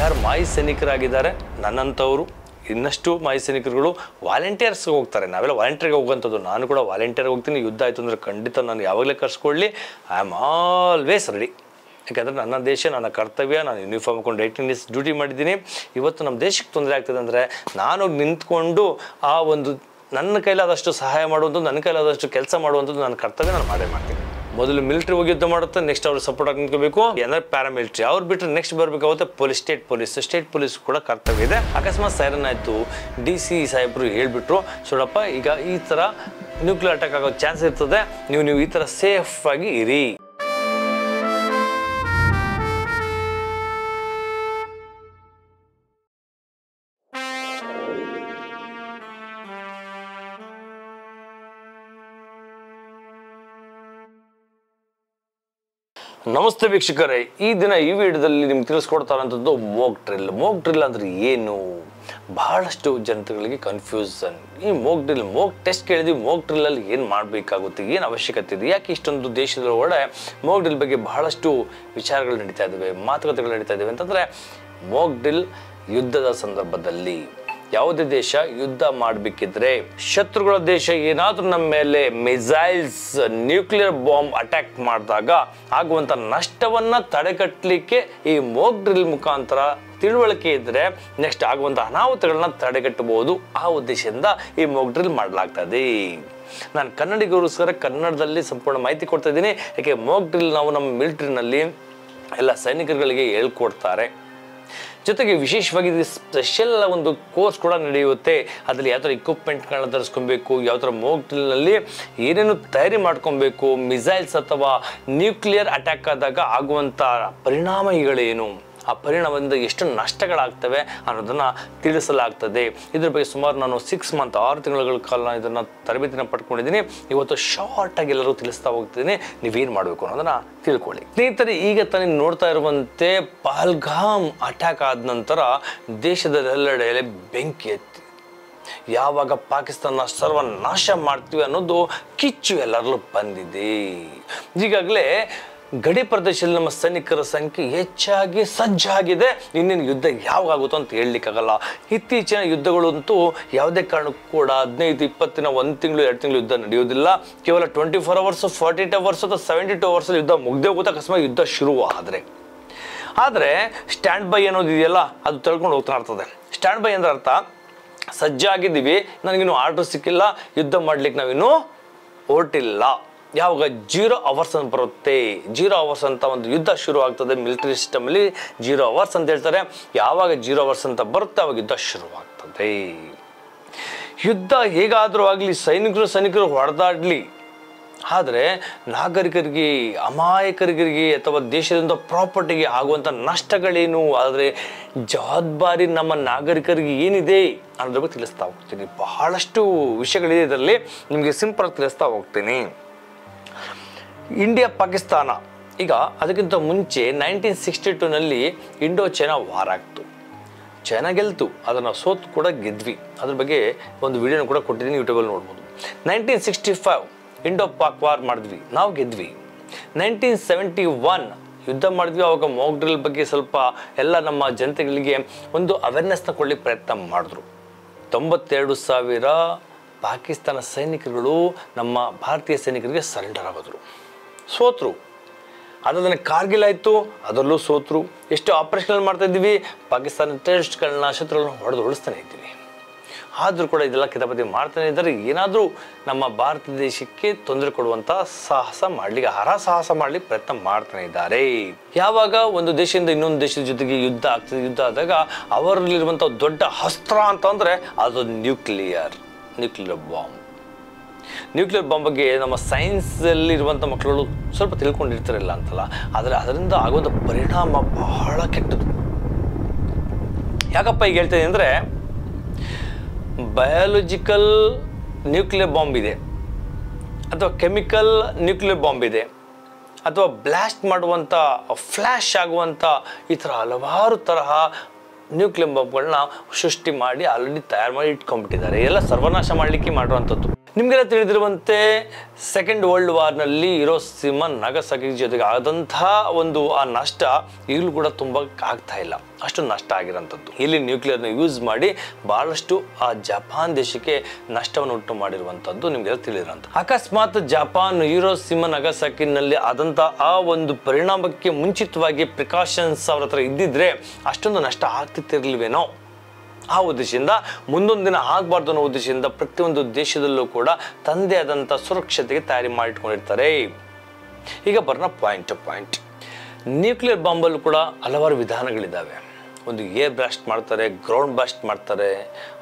ಯಾರು ಮಾಜಿ ಸೈನಿಕರಾಗಿದ್ದಾರೆ ನನ್ನಂಥವರು, ಇನ್ನಷ್ಟು ಮಾಜಿ ಸೈನಿಕರುಗಳು ವಾಲಂಟಿಯರ್ಸ್ ಹೋಗ್ತಾರೆ. ನಾವೆಲ್ಲ ವಾಲಂಟಿಯರ್ಗೆ ಹೋಗುವಂಥದ್ದು. ನಾನು ಕೂಡ ವಾಲಂಟಿಯರ್ ಹೋಗ್ತೀನಿ. ಯುದ್ಧ ಆಯಿತು ಅಂದರೆ ಖಂಡಿತ ನಾನು ಯಾವಾಗಲೇ ಕರ್ಸ್ಕೊಳ್ಳಿ, ಐ ಆಮ್ ಆಲ್ವೇಸ್ ರೆಡಿ. ಯಾಕಂದರೆ ನನ್ನ ದೇಶ, ನನ್ನ ಕರ್ತವ್ಯ. ನಾನು ಯೂನಿಫಾರ್ಮ್ ಹಾಕೊಂಡು 18 ಡೇಸ್ ಡ್ಯೂಟಿ ಮಾಡಿದ್ದೀನಿ. ಇವತ್ತು ನಮ್ಮ ದೇಶಕ್ಕೆ ತೊಂದರೆ ಆಗ್ತದೆ ಅಂದರೆ ನಾನು ನಿಂತ್ಕೊಂಡು ಆ ಒಂದು ನನ್ನ ಕೈಲಾದಷ್ಟು ಸಹಾಯ ಮಾಡುವಂಥದ್ದು, ನನ್ನ ಕೈಲಾದಷ್ಟು ಕೆಲಸ ಮಾಡುವಂಥದ್ದು ನನ್ನ ಕರ್ತವ್ಯ ನಾನು ಮಾಡೇ ಮಾಡ್ತೀನಿ. ಮೊದಲು ಮಿಲಿಟ್ರಿ ಹೋಗಿ ಯುದ್ಧ ಮಾಡುತ್ತೆ, ನೆಕ್ಸ್ಟ್ ಅವ್ರು ಸಪೋರ್ಟ್ ಆಗಿ ನಿಂತ್ಕೋಬೇಕು. ಏನಾದ್ರು ಪ್ಯಾರಾಮಿಲಿಟ್ರಿ ಅವ್ರು ಬಿಟ್ಟರೆ ನೆಕ್ಸ್ಟ್ ಬರಬೇಕಾಗುತ್ತೆ ಸ್ಟೇಟ್ ಪೊಲೀಸ್ ಕೂಡ ಕರ್ತವ್ಯ ಇದೆ. ಅಕಸ್ಮಾತ್ ಸೈರನ್ ಆಯಿತು, DC ಸಾಹೇಬರು ಹೇಳಿಬಿಟ್ರು, ನೋಡಪ್ಪ ಈಗ ಈ ಥರ ನ್ಯೂಕ್ಲಿಯರ್ ಅಟ್ಯಾಕ್ ಆಗೋ ಚಾನ್ಸ್ ಇರ್ತದೆ, ನೀವು ಈ ಥರ ಸೇಫ್ ಆಗಿ ಇರಿ. ನಮಸ್ತೆ ವೀಕ್ಷಕರೇ, ಈ ದಿನ ಈ ವಿಡಿಯೋದಲ್ಲಿ ನಿಮ್ಗೆ ತಿಳಿಸ್ಕೊಡ್ತಾರಂಥದ್ದು ಮೋಕ್ ಡ್ರಿಲ್ ಅಂದರೆ ಏನು? ಬಹಳಷ್ಟು ಜನತೆಗಳಿಗೆ ಕನ್ಫ್ಯೂಷನ್. ಈ ಮೋಕ್ ಟೆಸ್ಟ್ ಕೇಳಿದ್ವಿ, ಮೋಕ್ ಡ್ರಿಲ್ಲಲ್ಲಿ ಏನು ಮಾಡಬೇಕಾಗುತ್ತೆ, ಏನು ಅವಶ್ಯಕತೆ ಇದೆ, ಯಾಕೆ ಇಷ್ಟೊಂದು ದೇಶದೊಳಗಡೆ ಮೋಕ್ ಡ್ರಿಲ್ ಬಗ್ಗೆ ಬಹಳಷ್ಟು ವಿಚಾರಗಳು ನಡೀತಾ ಇದ್ದಾವೆ, ಮಾತುಕತೆಗಳು ನಡೀತಾ ಇದ್ದಾವೆ ಅಂತಂದರೆ, ಮೋಕ್ ಡ್ರಿಲ್ ಯುದ್ಧದ ಸಂದರ್ಭದಲ್ಲಿ ಯಾವುದೇ ದೇಶ ಯುದ್ಧ ಮಾಡಬೇಕಿದ್ರೆ, ಶತ್ರುಗಳ ದೇಶ ಏನಾದರೂ ನಮ್ಮ ಮೇಲೆ ಮಿಸೈಲ್ಸ್, ನ್ಯೂಕ್ಲಿಯರ್ ಬಾಂಬ್ ಅಟ್ಯಾಕ್ ಮಾಡಿದಾಗ ಆಗುವಂಥ ನಷ್ಟವನ್ನು ತಡೆಗಟ್ಟಲಿಕ್ಕೆ ಈ ಮೋಕ್ ಡ್ರಿಲ್ ಮುಖಾಂತರ ತಿಳುವಳಿಕೆ ಇದ್ದರೆ ನೆಕ್ಸ್ಟ್ ಆಗುವಂಥ ಅನಾಹುತಗಳನ್ನ ತಡೆಗಟ್ಟಬಹುದು. ಆ ಉದ್ದೇಶದಿಂದ ಈ ಮೋಕ್ ಡ್ರಿಲ್ ಮಾಡಲಾಗ್ತದೆ. ನಾನು ಕನ್ನಡಿಗರಿಗೋಸ್ಕರ ಕನ್ನಡದಲ್ಲಿ ಸಂಪೂರ್ಣ ಮಾಹಿತಿ ಕೊಡ್ತಾ ಇದ್ದೀನಿ. ಯಾಕೆ ಮೋಕ್ ಡ್ರಿಲ್ ನಾವು ನಮ್ಮ ಮಿಲಿಟ್ರಿನಲ್ಲಿ ಎಲ್ಲ ಸೈನಿಕರುಗಳಿಗೆ ಹೇಳ್ಕೊಡ್ತಾರೆ. ಜೊತೆಗೆ ವಿಶೇಷವಾಗಿ ಸ್ಪೆಷಲ್ ಒಂದು ಕೋರ್ಸ್ ಕೂಡ ನಡೆಯುತ್ತೆ. ಅದರಲ್ಲಿ ಯಾವ ಥರ ಇಕ್ವಿಪ್ಮೆಂಟ್ಗಳನ್ನ ಧರಿಸ್ಕೊಬೇಕು, ಯಾವ ಥರ ಮೋಕ್ ಡ್ರಿಲ್ನಲ್ಲಿ ಏನೇನು ತಯಾರಿ ಮಾಡ್ಕೊಬೇಕು, ಮಿಸೈಲ್ಸ್ ಅಥವಾ ನ್ಯೂಕ್ಲಿಯರ್ ಅಟ್ಯಾಕ್ ಆದಾಗ ಆಗುವಂಥ ಪರಿಣಾಮಗಳೇನು, ಆ ಪರಿಣಾಮದಿಂದ ಎಷ್ಟು ನಷ್ಟಗಳಾಗ್ತವೆ ಅನ್ನೋದನ್ನು ತಿಳಿಸಲಾಗ್ತದೆ. ಇದ್ರ ಬಗ್ಗೆ ಸುಮಾರು ನಾನು 6 ಮಂತ್ 6 ತಿಂಗಳ ಕಾಲ ಇದನ್ನು ತರಬೇತಿನ ಪಡ್ಕೊಂಡಿದ್ದೀನಿ. ಇವತ್ತು ಶಾರ್ಟಾಗಿ ಎಲ್ಲರೂ ತಿಳಿಸ್ತಾ ಹೋಗ್ತೀನಿ, ನೀವೇನು ಮಾಡಬೇಕು ಅನ್ನೋದನ್ನು ತಿಳ್ಕೊಳ್ಳಿ. ಸ್ನೇಹಿತರೆ, ಈಗ ತಾನೇ ನೋಡ್ತಾ ಇರುವಂತೆ ಪಹಲ್ಗಾಮ್ ಅಟ್ಯಾಕ್ ಆದ ನಂತರ ದೇಶದೆಲ್ಲೆಡೆ ಬೆಂಕಿ ಎತ್ತಿ, ಯಾವಾಗ ಪಾಕಿಸ್ತಾನ ಸರ್ವನಾಶ ಮಾಡ್ತೀವಿ ಅನ್ನೋದು ಕಿಚ್ಚು ಎಲ್ಲರಲ್ಲೂ ಬಂದಿದೆ. ಈಗಾಗಲೇ ಗಡಿ ಪ್ರದೇಶದಲ್ಲಿ ನಮ್ಮ ಸೈನಿಕರ ಸಂಖ್ಯೆ ಹೆಚ್ಚಾಗಿ ಸಜ್ಜಾಗಿದೆ. ಇನ್ನೇನು ಯುದ್ಧ ಯಾವಾಗ ಆಗುತ್ತೋ ಅಂತ ಹೇಳಲಿಕ್ಕಾಗಲ್ಲ. ಇತ್ತೀಚಿನ ಯುದ್ಧಗಳಂತೂ ಯಾವುದೇ ಕಾರಣಕ್ಕೂ ಕೂಡ 15, 20 ದಿನ, 1 ತಿಂಗಳು 2 ತಿಂಗಳು ಯುದ್ಧ ನಡೆಯೋದಿಲ್ಲ. ಕೇವಲ 24 ಅವರ್ಸ್, 48 ಅವರ್ಸ್ ಅಥವಾ 72 ಅವರ್ಸಲ್ಲಿ ಯುದ್ಧ ಮುಗ್ದೇ ಹೋಗುತ್ತೆ ಅಕಸ್ಮಾತ್ ಯುದ್ಧ ಶುರು ಆದರೆ ಸ್ಟ್ಯಾಂಡ್ ಬೈ ಅನ್ನೋದು ಇದೆಯಲ್ಲ, ಅದು ತಿಳ್ಕೊಂಡು ಹೋಗ್ತಾ ಇರ್ತದೆ. ಸ್ಟ್ಯಾಂಡ್ ಬೈ ಅಂದ್ರೆ ಅರ್ಥ, ಸಜ್ಜಾಗಿದ್ದೀವಿ, ನನಗಿನ್ನೂ ಆರ್ಡರ್ ಸಿಕ್ಕಿಲ್ಲ, ಯುದ್ಧ ಮಾಡ್ಲಿಕ್ಕೆ ನಾವಿನ್ನೂ ಹೊರಟಿಲ್ಲ. ಯಾವಾಗ 0 ಅವರ್ಸ್ ಅಂತ ಬರುತ್ತೆ, 0 ಅವರ್ಸ್ ಅಂತ ಒಂದು ಯುದ್ಧ ಶುರು ಆಗ್ತದೆ. ಮಿಲಿಟರಿ ಸಿಸ್ಟಮಲ್ಲಿ 0 ಅವರ್ಸ್ ಅಂತ ಹೇಳ್ತಾರೆ. ಯಾವಾಗ 0 ಅವರ್ಸ್ ಅಂತ ಬರುತ್ತೆ ಅವಾಗ ಯುದ್ಧ ಶುರುವಾಗ್ತದೆ. ಯುದ್ಧ ಹೇಗಾದರೂ ಆಗಲಿ, ಸೈನಿಕರು ಹೊಡೆದಾಡಲಿ, ಆದರೆ ನಾಗರಿಕರಿಗೆ, ಅಮಾಯಕರಿಗೆ ಅಥವಾ ದೇಶದಿಂದ ಪ್ರಾಪರ್ಟಿಗೆ ಆಗುವಂಥ ನಷ್ಟಗಳೇನು, ಆದರೆ ಜವಾಬ್ದಾರಿ ನಮ್ಮ ನಾಗರಿಕರಿಗೆ ಏನಿದೆ ಅನ್ನೋದ್ರ ಬಗ್ಗೆ ತಿಳಿಸ್ತಾ ಹೋಗ್ತೀನಿ. ಬಹಳಷ್ಟು ವಿಷಯಗಳಿದೆ ಇದರಲ್ಲಿ, ನಿಮಗೆ ಸಿಂಪಲ್ ತಿಳಿಸ್ತಾ ಹೋಗ್ತೀನಿ. ಇಂಡಿಯಾ ಪಾಕಿಸ್ತಾನ, ಈಗ ಅದಕ್ಕಿಂತ ಮುಂಚೆ 1962ನಲ್ಲಿ ಇಂಡೋ ಚೈನಾ ವಾರ್ ಆಗ್ತು. ಚೈನಾ ಗೆಲ್ತು, ಅದನ್ನು ಸೋತು ಕೂಡ ಗೆದ್ವಿ. ಅದ್ರ ಬಗ್ಗೆ ಒಂದು ವಿಡಿಯೋನ ಕೂಡ ಕೊಟ್ಟಿದ್ದೀನಿ, ಯೂಟ್ಯೂಬಲ್ಲಿ ನೋಡ್ಬೋದು. 1965 ಇಂಡೋ ಪಾಕ್ ವಾರ್ ಮಾಡಿದ್ವಿ, ನಾವು ಗೆದ್ವಿ. 1971 ಯುದ್ಧ ಮಾಡಿದ್ವಿ. ಅವಾಗ ಮೋಕ್ ಡ್ರಿಲ್ ಬಗ್ಗೆ ಸ್ವಲ್ಪ ಎಲ್ಲ ನಮ್ಮ ಜನತೆಗಳಿಗೆ ಒಂದು ಅವೇರ್ನೆಸ್ನ ಕೊಡ್ಲಿಕ್ಕೆ ಪ್ರಯತ್ನ ಮಾಡಿದ್ರು. 92,000 ಪಾಕಿಸ್ತಾನ ಸೈನಿಕರುಗಳು ನಮ್ಮ ಭಾರತೀಯ ಸೈನಿಕರಿಗೆ ಸರೆಂಡರ್ ಆಗೋದ್ರು, ಸೋತರು. ಅದನ್ನು ಕಾರ್ಗಿಲ್ ಆಯಿತು, ಅದರಲ್ಲೂ ಸೋತರು. ಎಷ್ಟು ಆಪರೇಷನ್ ಮಾಡ್ತಾ ಇದ್ದೀವಿ, ಪಾಕಿಸ್ತಾನ ಟೆರರಿಸ್ಟ್ಗಳನ್ನ, ಶತ್ರುಗಳನ್ನ ಹೊಡೆದು ಉಳಿಸ್ತಾನೆ ಇದ್ದೀವಿ. ಆದರೂ ಕೂಡ ಇದೆಲ್ಲ ಕಿತಾಪತಿ ಮಾಡ್ತಾನೆ ಇದ್ದಾರೆ. ಏನಾದರೂ ನಮ್ಮ ಭಾರತ ದೇಶಕ್ಕೆ ತೊಂದರೆ ಕೊಡುವಂಥ ಸಾಹಸ ಮಾಡಲಿಕ್ಕೆ ಪ್ರಯತ್ನ ಮಾಡ್ತಾನೆ ಇದ್ದಾರೆ. ಯಾವಾಗ ಒಂದು ದೇಶದಿಂದ ಇನ್ನೊಂದು ದೇಶದ ಜೊತೆಗೆ ಯುದ್ಧ ಆಗ್ತದೆ, ಯುದ್ಧ ಆದಾಗ ಅವರಲ್ಲಿರುವಂಥ ದೊಡ್ಡ ಅಸ್ತ್ರ ಅಂತಂದರೆ ಅದು ನ್ಯೂಕ್ಲಿಯರ್ ಬಾಂಬ್. ನ್ಯೂಕ್ಲಿಯರ್ ಬಾಂಬ್ ಬಗ್ಗೆ ನಮ್ಮ ಸೈನ್ಸಲ್ಲಿ ಇರುವಂಥ ಮಕ್ಕಳು ಸ್ವಲ್ಪ ತಿಳ್ಕೊಂಡಿರ್ತಾರಿಲ್ಲ ಅಂತಲ್ಲ, ಆದರೆ ಅದರಿಂದ ಆಗೋದ ಪರಿಣಾಮ ಬಹಳ ಕೆಟ್ಟದು. ಯಾಕಪ್ಪ ಈಗ ಹೇಳ್ತೀನಿ ಅಂದರೆ, ಬಯಾಲಜಿಕಲ್ ನ್ಯೂಕ್ಲಿಯರ್ ಬಾಂಬ್ ಇದೆ, ಅಥವಾ ಕೆಮಿಕಲ್ ನ್ಯೂಕ್ಲಿಯರ್ ಬಾಂಬ್ ಇದೆ, ಅಥವಾ ಬ್ಲಾಸ್ಟ್ ಮಾಡುವಂಥ, ಫ್ಲ್ಯಾಶ್ ಆಗುವಂಥ ಈ ಥರ ಹಲವಾರು ತರಹ ನ್ಯೂಕ್ಲಿಯರ್ ಬಾಂಬ್ಗಳನ್ನ ಸೃಷ್ಟಿ ಮಾಡಿ ಆಲ್ರೆಡಿ ತಯಾರು ಮಾಡಿ ಇಟ್ಕೊಂಡ್ಬಿಟ್ಟಿದ್ದಾರೆ. ಎಲ್ಲ ಸರ್ವನಾಶ ಮಾಡಲಿಕ್ಕೆ ಮಾಡುವಂಥದ್ದು. ನಿಮಗೆಲ್ಲ ತಿಳಿದಿರುವಂತೆ ಸೆಕೆಂಡ್ ವರ್ಲ್ಡ್ ವಾರ್ನಲ್ಲಿ ಹಿರೋಶಿಮಾ ನಾಗಸಾಕಿ ಜೊತೆಗೆ ಆದಂತಹ ಒಂದು ಆ ನಷ್ಟ ಈಗಲೂ ಕೂಡ ತುಂಬ ಆಗ್ತಾ ಇಲ್ಲ, ಅಷ್ಟು ನಷ್ಟ ಆಗಿರೋಂಥದ್ದು. ಇಲ್ಲಿ ನ್ಯೂಕ್ಲಿಯರ್ನ ಯೂಸ್ ಮಾಡಿ ಬಹಳಷ್ಟು ಆ ಜಪಾನ್ ದೇಶಕ್ಕೆ ನಷ್ಟವನ್ನು ಉಂಟು ಮಾಡಿರುವಂಥದ್ದು ನಿಮಗೆಲ್ಲ ತಿಳಿದಿರೋಂಥ. ಅಕಸ್ಮಾತ್ ಜಪಾನ್ ಹಿರೋಶಿಮಾ ನಾಗಸಾಕಿನಲ್ಲಿ ಆದಂಥ ಆ ಒಂದು ಪರಿಣಾಮಕ್ಕೆ ಮುಂಚಿತವಾಗಿ ಪ್ರಿಕಾಷನ್ಸ್ ಅವ್ರ ಹತ್ರ ಇದ್ದಿದ್ರೆ ಅಷ್ಟೊಂದು ನಷ್ಟ ಆಗ್ತಿತ್ತಿರ್ಲಿಲ್ವೇನೋ. ಆ ಉದ್ದೇಶದಿಂದ ಮುಂದೊಂದು ದಿನ ಆಗಬಾರ್ದು ಅನ್ನೋ ಉದ್ದೇಶದಿಂದ ಪ್ರತಿಯೊಂದು ದೇಶದಲ್ಲೂ ಕೂಡ ತಂದೆ ಆದಂಥ ಸುರಕ್ಷತೆಗೆ ತಯಾರಿ ಮಾಡಿಟ್ಕೊಂಡಿರ್ತಾರೆ. ಈಗ ಬರೋಣ ಪಾಯಿಂಟ್ ಟು ಪಾಯಿಂಟ್. ನ್ಯೂಕ್ಲಿಯರ್ ಬಾಂಬಲ್ಲೂ ಕೂಡ ಹಲವಾರು ವಿಧಾನಗಳಿದ್ದಾವೆ. ಒಂದು ಏರ್ ಬ್ಲಾಸ್ಟ್ ಮಾಡ್ತಾರೆ, ಗ್ರೌಂಡ್ ಬ್ಲಾಸ್ಟ್ ಮಾಡ್ತಾರೆ,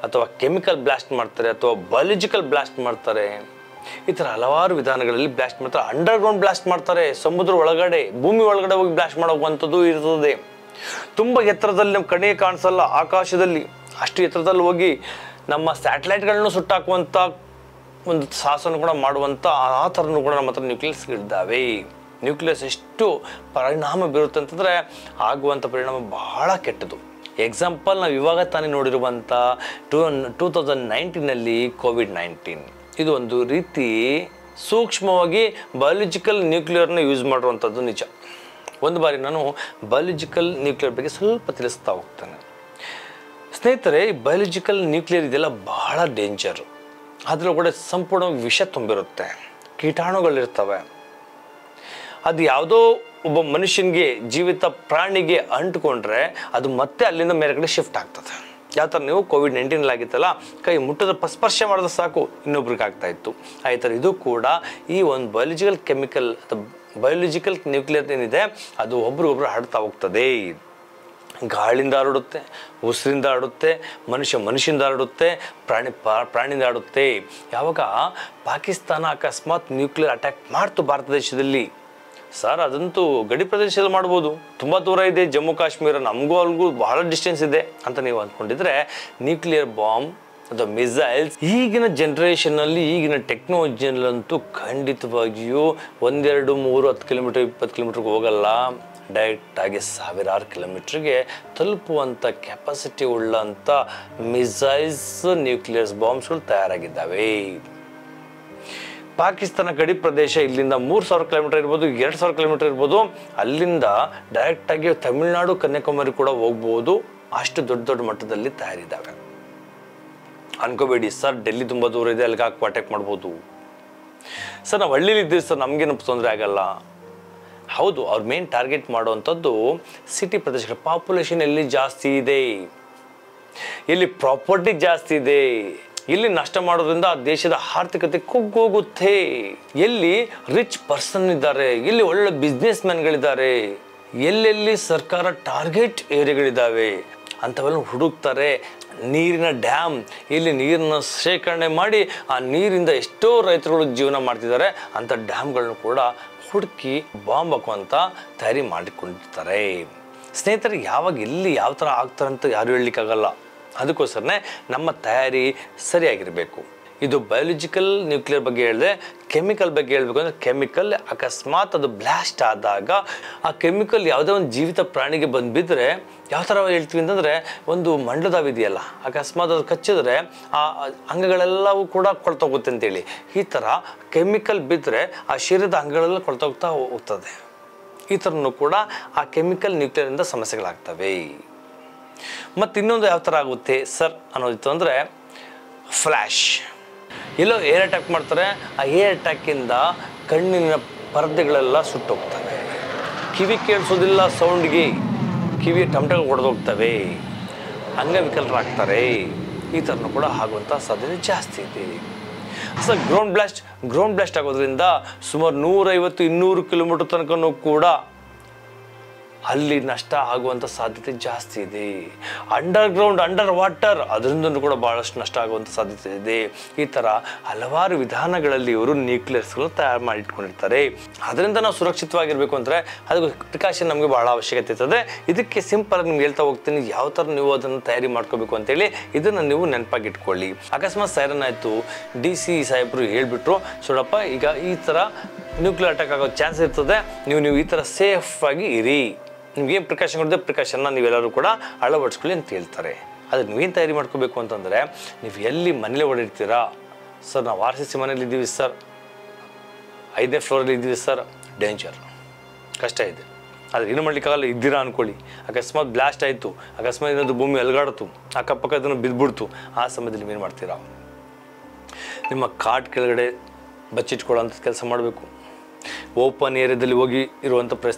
ಅಥವಾ ಕೆಮಿಕಲ್ ಬ್ಲಾಸ್ಟ್ ಮಾಡ್ತಾರೆ, ಅಥವಾ ಬಯಾಲಜಿಕಲ್ ಬ್ಲಾಸ್ಟ್ ಮಾಡ್ತಾರೆ. ಈ ಥರ ಹಲವಾರು ವಿಧಾನಗಳಲ್ಲಿ ಬ್ಲಾಸ್ಟ್ ಮಾಡ್ತಾರೆ. ಅಂಡರ್ಗ್ರೌಂಡ್ ಬ್ಲಾಸ್ಟ್ ಮಾಡ್ತಾರೆ, ಸಮುದ್ರ ಒಳಗಡೆ ಭೂಮಿ ಒಳಗಡೆ ಹೋಗಿ ಬ್ಲಾಸ್ಟ್ ಮಾಡೋವಂಥದ್ದು ಇರ್ತದೆ. ತುಂಬ ಎತ್ತರದಲ್ಲಿ ನಮ್ಮ ಕಣ್ಣಿಗೆ ಕಾಣಿಸಲ್ಲ, ಆಕಾಶದಲ್ಲಿ ಅಷ್ಟು ಎತ್ತರದಲ್ಲಿ ಹೋಗಿ ನಮ್ಮ ಸ್ಯಾಟಲೈಟ್ಗಳನ್ನು ಸುಟ್ಟಾಕುವಂಥ ಒಂದು ಸಾಹಸನ ಕೂಡ ಮಾಡುವಂಥ ಆ ಥರನೂ ಕೂಡ ನಮ್ಮ ಹತ್ರ ನ್ಯೂಕ್ಲಿಯಸ್ಗಳಿದ್ದಾವೆ. ನ್ಯೂಕ್ಲಿಯಸ್ ಎಷ್ಟು ಪರಿಣಾಮ ಬೀರುತ್ತೆ ಅಂತಂದರೆ ಆಗುವಂಥ ಪರಿಣಾಮ ಬಹಳ ಕೆಟ್ಟದು. ಎಕ್ಸಾಂಪಲ್ ನಾವು ಇವಾಗ ತಾನೇ ನೋಡಿರುವಂಥ 2019ನಲ್ಲಿ ಕೋವಿಡ್-19 ಇದು ಒಂದು ರೀತಿ ಸೂಕ್ಷ್ಮವಾಗಿ ಬಯಾಲಜಿಕಲ್ ನ್ಯೂಕ್ಲಿಯರ್ನ ಯೂಸ್ ಮಾಡುವಂಥದ್ದು ನಿಜ. ಒಂದು ಬಾರಿ ನಾನು ಬಯಾಲಜಿಕಲ್ ನ್ಯೂಕ್ಲಿಯರ್ ಬಗ್ಗೆ ಸ್ವಲ್ಪ ತಿಳಿಸ್ತಾ ಹೋಗ್ತೇನೆ. ಸ್ನೇಹಿತರೆ, ಈ ಬಯಾಲಜಿಕಲ್ ನ್ಯೂಕ್ಲಿಯರ್ ಇದೆಲ್ಲ ಬಹಳ ಡೇಂಜರು. ಅದರಲ್ಲೂ ಕೂಡ ಸಂಪೂರ್ಣ ವಿಷ ತುಂಬಿರುತ್ತೆ, ಕೀಟಾಣುಗಳಿರ್ತವೆ. ಅದು ಯಾವುದೋ ಒಬ್ಬ ಮನುಷ್ಯನಿಗೆ, ಜೀವಿತ ಪ್ರಾಣಿಗೆ ಅಂಟ್ಕೊಂಡ್ರೆ ಅದು ಮತ್ತೆ ಅಲ್ಲಿಂದ ಮೇರೆ ಕಡೆ ಶಿಫ್ಟ್ ಆಗ್ತದೆ. ಯಾವ ಥರ ನೀವು ಕೋವಿಡ್-19 ಆಗಿತ್ತಲ್ಲ, ಕೈ ಮುಟ್ಟದ ಸ್ಪರ್ಶ ಮಾಡಿದ್ರೆ ಸಾಕು ಇನ್ನೊಬ್ರಿಗೆ ಆಗ್ತಾ ಇತ್ತು. ಆ ಥರ ಇದು ಕೂಡ ಈ ಒಂದು ಬಯಾಲಜಿಕಲ್ ನ್ಯೂಕ್ಲಿಯರ್ ಏನಿದೆ ಅದು ಒಬ್ರಿಗೊಬ್ರು ಹರಡ್ತಾ ಹೋಗ್ತದೆ. ಗಾಳಿಂದ ಹರಡುತ್ತೆ, ಉಸಿರಿಂದ ಹರಡುತ್ತೆ, ಮನುಷ್ಯನಿಂದ ಹರಡುತ್ತೆ, ಪ್ರಾಣಿಯಿಂದ ಹರಡುತ್ತೆ. ಯಾವಾಗ ಪಾಕಿಸ್ತಾನ ಅಕಸ್ಮಾತ್ ನ್ಯೂಕ್ಲಿಯರ್ ಅಟ್ಯಾಕ್ ಮಾಡ್ತು ಭಾರತ ದೇಶದಲ್ಲಿ, ಸರ್ ಅದಂತೂ ಗಡಿ ಪ್ರದೇಶದಲ್ಲಿ ಮಾಡ್ಬೋದು, ತುಂಬ ದೂರ ಇದೆ ಜಮ್ಮು ಕಾಶ್ಮೀರ, ನಮಗೂ ಅಲ್ಗೂ ಬಹಳ ಡಿಸ್ಟೆನ್ಸ್ ಇದೆ ಅಂತ ನೀವು ಅಂದ್ಕೊಂಡಿದ್ರೆ, ನ್ಯೂಕ್ಲಿಯರ್ ಬಾಂಬ್ ಅಥವಾ ಮಿಸೈಲ್ಸ್ ಈಗಿನ ಜನ್ರೇಷನಲ್ಲಿ, ಈಗಿನ ಟೆಕ್ನಾಲಜಿಯಲ್ಲಂತೂ ಖಂಡಿತವಾಗಿಯೂ 1, 2, 3, 10 ಕಿಲೋಮೀಟರ್ 20 ಕಿಲೋಮೀಟರ್ಗೆ ಹೋಗಲ್ಲ. ಡೈರೆಕ್ಟಾಗಿ ಸಾವಿರಾರು ಕಿಲೋಮೀಟ್ರಿಗೆ ತಲುಪುವಂಥ ಕೆಪಾಸಿಟಿ ಉಳ್ಳಂಥ ಮಿಸೈಲ್ಸ್, ನ್ಯೂಕ್ಲಿಯಸ್ ಬಾಂಬ್ಸ್ಗಳು ತಯಾರಾಗಿದ್ದಾವೆ. ಪಾಕಿಸ್ತಾನ ಗಡಿ ಪ್ರದೇಶ ಇಲ್ಲಿಂದ 3000 ಕಿಲೋಮೀಟರ್ ಇರ್ಬೋದು, 2000 ಕಿಲೋಮೀಟರ್ ಇರ್ಬೋದು. ಅಲ್ಲಿಂದ ಡೈರೆಕ್ಟಾಗಿ ತಮಿಳುನಾಡು, ಕನ್ಯಾಕುಮಾರಿ ಕೂಡ ಹೋಗ್ಬೋದು. ಅಷ್ಟು ದೊಡ್ಡ ದೊಡ್ಡ ಮಟ್ಟದಲ್ಲಿ ತಯಾರಿದ್ದಾವೆ. ಅನ್ಕೋಬೇಡಿ ಸರ್ ಡೆಲ್ಲಿ ತುಂಬ ದೂರ ಇದೆ, ಅಲ್ಲಿಗೆ ಹಾಕಿ ಅಟ್ಯಾಕ್ ಮಾಡ್ಬೋದು. ಸರ್ ನಾವು ಹಳ್ಳಿಲಿ ಇದ್ದೀವಿ ಸರ್, ನಮಗೇನು ತೊಂದರೆ ಆಗಲ್ಲ. ಹೌದು, ಅವ್ರ ಮೇನ್ ಟಾರ್ಗೆಟ್ ಮಾಡುವಂಥದ್ದು ಸಿಟಿ ಪ್ರದೇಶಗಳ ಪಾಪ್ಯುಲೇಷನ್ ಎಲ್ಲಿ ಜಾಸ್ತಿ ಇದೆ, ಎಲ್ಲಿ ಪ್ರಾಪರ್ಟಿ ಜಾಸ್ತಿ ಇದೆ, ಇಲ್ಲಿ ನಷ್ಟ ಮಾಡೋದ್ರಿಂದ ಆ ದೇಶದ ಆರ್ಥಿಕತೆ ಕುಗ್ಗೋಗುತ್ತೆ. ಎಲ್ಲಿ ರಿಚ್ ಪರ್ಸನ್ ಇದ್ದಾರೆ, ಎಲ್ಲಿ ಒಳ್ಳೆ ಬಿಸ್ನೆಸ್ ಮ್ಯಾನ್ಗಳಿದ್ದಾರೆ, ಎಲ್ಲೆಲ್ಲಿ ಸರ್ಕಾರ ಟಾರ್ಗೆಟ್ ಏರಿಯಾಗಳಿದ್ದಾವೆ ಅಂಥವೆಲ್ಲ ಹುಡುಕ್ತಾರೆ. ನೀರಿನ ಡ್ಯಾಮ್, ಇಲ್ಲಿ ನೀರನ್ನು ಶೇಖರಣೆ ಮಾಡಿ ಆ ನೀರಿಂದ ಎಷ್ಟೋ ರೈತರುಗಳು ಜೀವನ ಮಾಡ್ತಿದ್ದಾರೆ. ಅಂಥ ಡ್ಯಾಮ್ಗಳನ್ನು ಕೂಡ ಹುಡುಕಿ ಬಾಂಬ್ ಹಾಕುವಂಥ ತಯಾರಿ ಮಾಡಿಕೊಂಡಿರ್ತಾರೆ. ಸ್ನೇಹಿತರೆ, ಯಾವಾಗ ಎಲ್ಲಿ ಯಾವ ಥರ ಆಗ್ತಾರೆ ಅಂತ ಯಾರು ಹೇಳಲಿಕ್ಕಾಗಲ್ಲ. ಅದಕ್ಕೋಸ್ಕರನೇ ನಮ್ಮ ತಯಾರಿ ಸರಿಯಾಗಿರಬೇಕು. ಇದು ಬಯಾಲಜಿಕಲ್ ನ್ಯೂಕ್ಲಿಯರ್ ಬಗ್ಗೆ ಹೇಳಿದೆ. ಕೆಮಿಕಲ್ ಬಗ್ಗೆ ಹೇಳಬೇಕು ಅಂದರೆ, ಕೆಮಿಕಲ್ ಅಕಸ್ಮಾತ್ ಅದು ಬ್ಲಾಸ್ಟ್ ಆದಾಗ ಆ ಕೆಮಿಕಲ್ ಯಾವುದೇ ಒಂದು ಜೀವಿತ ಪ್ರಾಣಿಗೆ ಬಂದು ಬಿದ್ದರೆ ಯಾವ ಥರ ಹೇಳ್ತೀವಿ ಅಂತಂದರೆ, ಒಂದು ಮಂಡದಾವಿದೆಯಲ್ಲ, ಅಕಸ್ಮಾತ್ ಅದು ಕಚ್ಚಿದ್ರೆ ಆ ಅಂಗಗಳೆಲ್ಲವೂ ಕೂಡ ಕೊಳ್ತೋಗುತ್ತೆ ಅಂತೇಳಿ. ಈ ಥರ ಕೆಮಿಕಲ್ ಬಿದ್ದರೆ ಆ ಶರೀರದ ಅಂಗಗಳೆಲ್ಲ ಕೊಳ್ತೋಗ್ತಾ ಹೋಗ್ತದೆ. ಈ ಥರನೂ ಕೂಡ ಆ ಕೆಮಿಕಲ್ ನ್ಯೂಕ್ಲಿಯರಿಂದ ಸಮಸ್ಯೆಗಳಾಗ್ತವೆ. ಮತ್ತು ಇನ್ನೊಂದು ಯಾವ ಥರ ಆಗುತ್ತೆ ಸರ್ ಅನ್ನೋದಿತ್ತು ಅಂದರೆ, ಫ್ಲ್ಯಾಶ್. ಎಲ್ಲೋ ಏರ್ ಅಟ್ಯಾಕ್ ಮಾಡ್ತಾರೆ, ಆ ಏರ್ ಅಟ್ಯಾಕಿಂದ ಕಣ್ಣಿನ ಪರದೆಗಳೆಲ್ಲ ಸುಟ್ಟೋಗ್ತವೆ, ಕಿವಿ ಕೇಳಿಸೋದಿಲ್ಲ ಸೌಂಡ್ಗೆ, ಕಿವಿ ಟಮಟಗಳು ಹೊಡೆದೋಗ್ತವೆ, ಅಂಗವಿಕಲರಾಗ್ತಾರೆ. ಈ ಥರನೂ ಕೂಡ ಆಗುವಂಥ ಸಾಧ್ಯತೆ ಜಾಸ್ತಿ ಇದೆ. ಸರ್ ಗ್ರೌಂಡ್ ಬ್ಲಾಸ್ಟ್ ಆಗೋದ್ರಿಂದ ಸುಮಾರು 150-200 ಕಿಲೋಮೀಟರ್ ತನಕನೂ ಕೂಡ ಅಲ್ಲಿ ನಷ್ಟ ಆಗುವಂಥ ಸಾಧ್ಯತೆ ಜಾಸ್ತಿ ಇದೆ. ಅಂಡರ್ಗ್ರೌಂಡ್, ಅಂಡರ್ ವಾಟರ್, ಅದರಿಂದಲೂ ಕೂಡ ಭಾಳಷ್ಟು ನಷ್ಟ ಆಗುವಂಥ ಸಾಧ್ಯತೆ ಇದೆ. ಈ ಥರ ಹಲವಾರು ವಿಧಾನಗಳಲ್ಲಿ ಇವರು ನ್ಯೂಕ್ಲಿಯಸ್ಗಳು ತಯಾರು ಮಾಡಿಟ್ಕೊಂಡಿರ್ತಾರೆ. ಅದರಿಂದ ನಾವು ಸುರಕ್ಷಿತವಾಗಿರಬೇಕು ಅಂದರೆ ಅದಕ್ಕೆ ಪ್ರಿಕಾಷನ್ ನಮಗೆ ಭಾಳ ಅವಶ್ಯಕತೆ ಇರ್ತದೆ. ಇದಕ್ಕೆ ಸಿಂಪಲ್ ನಿಮ್ಗೆ ಹೇಳ್ತಾ ಹೋಗ್ತೀನಿ, ಯಾವ ಥರ ನೀವು ಅದನ್ನು ತಯಾರಿ ಮಾಡ್ಕೋಬೇಕು ಅಂತೇಳಿ ಇದನ್ನು ನೀವು ನೆನಪಾಗಿಟ್ಕೊಳ್ಳಿ. ಅಕಸ್ಮಾತ್ ಸೈರನ್ ಆಯಿತು, DC ಸಾಹೇಬರು ಹೇಳಿಬಿಟ್ರು, ನೋಡಪ್ಪ ಈಗ ಈ ಥರ ನ್ಯೂಕ್ಲಿಯರ್ ಅಟ್ಯಾಕ್ ಆಗೋ ಚಾನ್ಸ್ ಇರ್ತದೆ, ನೀವು ಈ ಥರ ಸೇಫಾಗಿ ಇರಿ, ನಿಮ್ಗೇನು ಪ್ರಿಕಾಷನ್ ಕೊಡಿದೆ ಪ್ರಿಕಾಷನ್ನ ನೀವೆಲ್ಲರೂ ಕೂಡ ಅಳವಡಿಸ್ಕೊಳ್ಳಿ ಅಂತ ಹೇಳ್ತಾರೆ. ಅದಕ್ಕೆ ನೀವೇನು ತಯಾರಿ ಮಾಡ್ಕೋಬೇಕು ಅಂತಂದರೆ, ನೀವು ಎಲ್ಲಿ ಮನೇಲಿ ಓಡಿರ್ತೀರಾ ಸರ್ ನಾವು RCC ಮನೇಲಿ ಇದ್ದೀವಿ ಸರ್, 5ನೇ ಫ್ಲೋರಲ್ಲಿ ಇದ್ದೀವಿ ಸರ್, ಡೇಂಜರ್, ಕಷ್ಟ ಇದೆ. ಆದರೆ ಏನು ಮಾಡಲಿಕ್ಕಾಗಲ್ಲ, ಇದ್ದೀರಾ ಅಂದ್ಕೊಳ್ಳಿ. ಅಕಸ್ಮಾತ್ ಬ್ಲಾಸ್ಟ್ ಆಯಿತು, ಅಕಸ್ಮಾತ್ ಏನಾದರೂ ಭೂಮಿ ಅಲುಗಾಡ್ತು, ಅಕ್ಕಪಕ್ಕದನ್ನು ಬಿದ್ದುಬಿಡ್ತು, ಆ ಸಮಯದಲ್ಲಿ ಏನು ಮಾಡ್ತೀರಾ? ನಿಮ್ಮ ಕಾಟ್ ಕೆಳಗಡೆ ಬಚ್ಚಿಟ್ಕೊಳ್ಳೋಂಥ ಕೆಲಸ ಮಾಡಬೇಕು. ಓಪನ್ ಏರಿಯಾದಲ್ಲಿ ಹೋಗಿ ಇರುವಂಥ